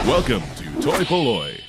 Welcome to toy-polloi.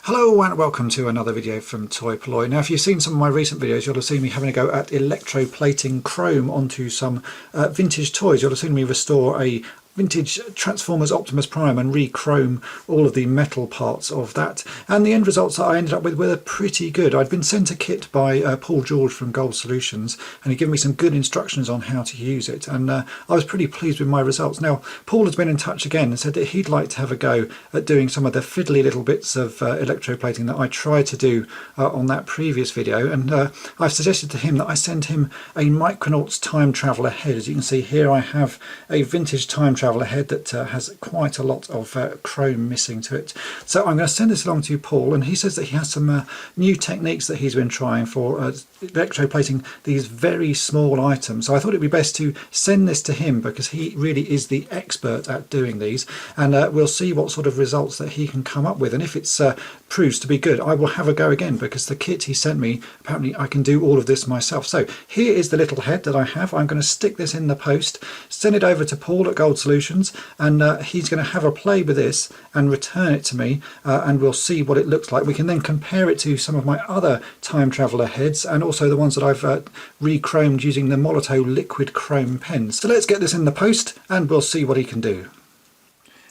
Hello and welcome to another video from toy-polloi. Now if you've seen some of my recent videos, you'll have seen me having a go at Electro Plating Chrome onto some vintage toys. You'll have seen me restore a vintage Transformers Optimus Prime and re-chrome all of the metal parts of that, and the end results that I ended up with were pretty good. I'd been sent a kit by Paul George from Gold Solutions, and he'd given me some good instructions on how to use it, and I was pretty pleased with my results. Now Paul has been in touch again and said that he'd like to have a go at doing some of the fiddly little bits of electroplating that I tried to do on that previous video, and I've suggested to him that I send him a Micronauts Time Traveler head. As you can see here, I have a vintage Time Traveler head that has quite a lot of chrome missing to it. So I'm going to send this along to Paul, and he says that he has some new techniques that he's been trying for electroplating these very small items. So I thought it'd be best to send this to him because he really is the expert at doing these, and we'll see what sort of results that he can come up with, and if it's proves to be good, I will have a go again, because the kit he sent me, apparently I can do all of this myself. So here is the little head that I have. I'm going to stick this in the post, send it over to Paul at Gold Solutions, and he's going to have a play with this and return it to me, and we'll see what it looks like. We can then compare it to some of my other Time Traveler heads, and also the ones that I've re-chromed using the Micronaut liquid chrome pens. So let's get this in the post and we'll see what he can do.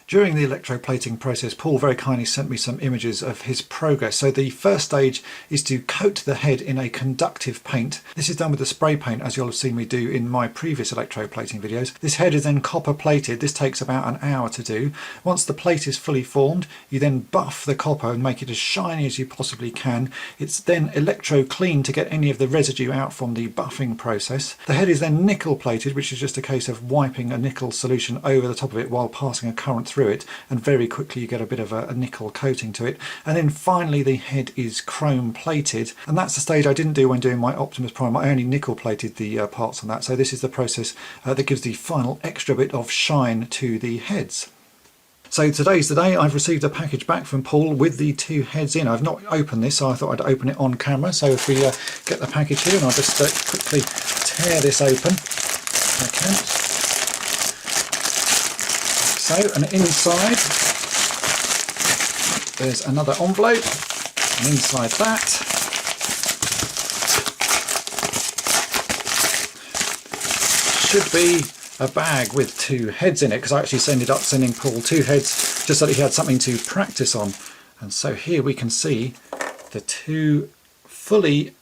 During the electroplating process, Paul very kindly sent me some images of his progress. So the first stage is to coat the head in a conductive paint. This is done with the spray paint, as you'll have seen me do in my previous electroplating videos. This head is then copper plated. This takes about an hour to do. Once the plate is fully formed, you then buff the copper and make it as shiny as you possibly can. It's then electro cleaned to get any of the residue out from the buffing process. The head is then nickel plated, which is just a case of wiping a nickel solution over the top of it while passing a current through it, and very quickly you get a bit of a nickel coating to it. And then finally the head is chrome plated, and that's the stage I didn't do when doing my Optimus Prime. I only nickel plated the parts on that, so this is the process that gives the final extra bit of shine to the heads. So today's the day. I've received a package back from Paul with the two heads in. I've not opened this, so I thought I'd open it on camera. So if we get the package here, and I'll just quickly tear this open if I can. So, and inside there's another envelope, and inside that should be a bag with two heads in it, because I actually ended up sending Paul two heads just so that he had something to practice on. And so here we can see the two fully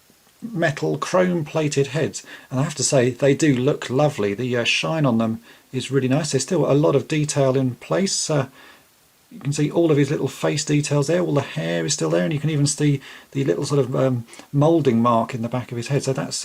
metal chrome plated heads, and I have to say they do look lovely. The shine on them is really nice. There's still a lot of detail in place. You can see all of his little face details there, all the hair is still there, and you can even see the little sort of moulding mark in the back of his head. So that's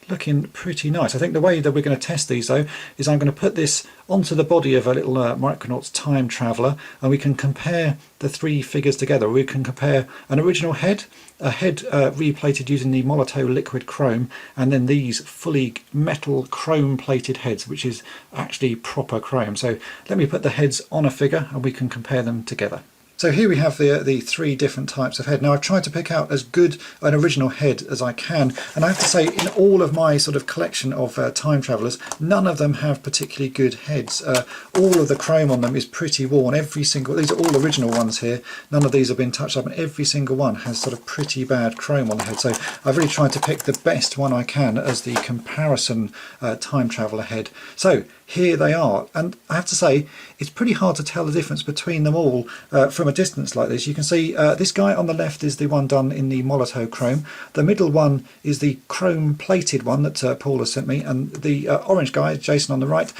looking pretty nice. I think the way that we're going to test these though is I'm going to put this onto the body of a little Micronauts Time Traveler, and we can compare the three figures together. We can compare an original head, a head replated using the Micronaut liquid chrome, and then these fully metal chrome plated heads, which is actually proper chrome. So let me put the heads on a figure and we can compare them together. So here we have the three different types of head. Now I've tried to pick out as good an original head as I can, and I have to say in all of my sort of collection of Time Travelers, none of them have particularly good heads. All of the chrome on them is pretty worn. Every single, these are all original ones here, none of these have been touched up, and every single one has sort of pretty bad chrome on the head. So I've really tried to pick the best one I can as the comparison Time Traveler head. So here they are, and I have to say it's pretty hard to tell the difference between them all from a distance like this. You can see this guy on the left is the one done in the Micronaut Chrome, the middle one is the chrome plated one that Paul has sent me, and the orange guy, Jason on the right,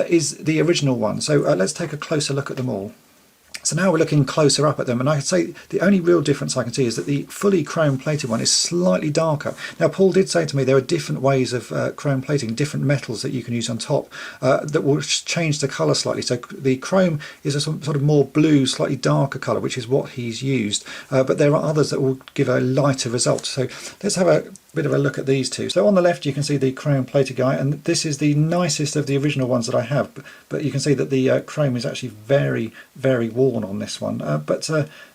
is the original one. So let's take a closer look at them all. So now we're looking closer up at them, and I can say the only real difference I can see is that the fully chrome plated one is slightly darker. Now Paul did say to me there are different ways of chrome plating, different metals that you can use on top that will change the colour slightly. So the chrome is a sort of more blue, slightly darker colour, which is what he's used, but there are others that will give a lighter result. So let's have a bit of a look at these two. So on the left you can see the chrome plated guy, and this is the nicest of the original ones that I have, but you can see that the chrome is actually very worn on this one, but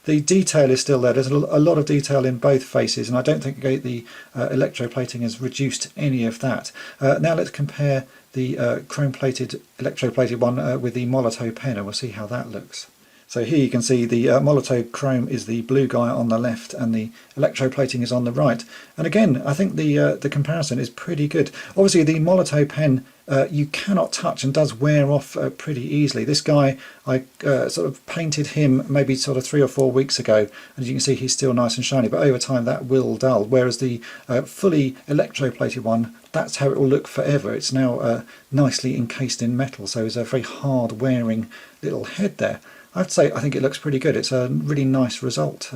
the detail is still there. There's a lot of detail in both faces, and I don't think the electroplating has reduced any of that. Now let's compare the chrome plated electroplated one with the Micronaut pen, and we'll see how that looks. So here you can see the Micronaut Chrome is the blue guy on the left and the Electro Plating is on the right. And again, I think the comparison is pretty good. Obviously the Micronaut pen you cannot touch and does wear off pretty easily. This guy, I sort of painted him maybe sort of 3 or 4 weeks ago, and as you can see he's still nice and shiny, but over time that will dull, whereas the fully electroplated one, that's how it will look forever. It's now nicely encased in metal, so it's a very hard wearing little head there. I have to say, I think it looks pretty good. It's a really nice result.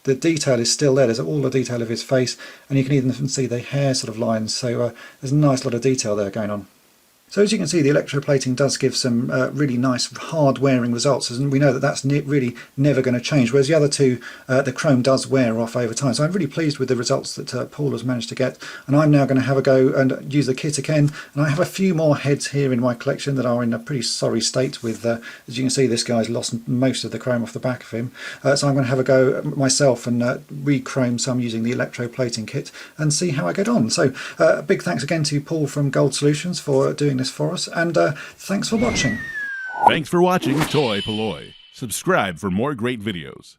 The detail is still there. There's all the detail of his face, and you can even see the hair sort of lines, so there's a nice lot of detail there going on. So as you can see, the electroplating does give some really nice hard wearing results, and we know that that's really never going to change, whereas the other two, the chrome does wear off over time. So I'm really pleased with the results that Paul has managed to get, and I'm now going to have a go and use the kit again. And I have a few more heads here in my collection that are in a pretty sorry state with, as you can see, this guy's lost most of the chrome off the back of him. So I'm going to have a go myself and re-chrome some using the electroplating kit and see how I get on. So big thanks again to Paul from Gold Solutions for doing this for us, and thanks for watching. Thanks for watching Toy-Polloi. Subscribe for more great videos.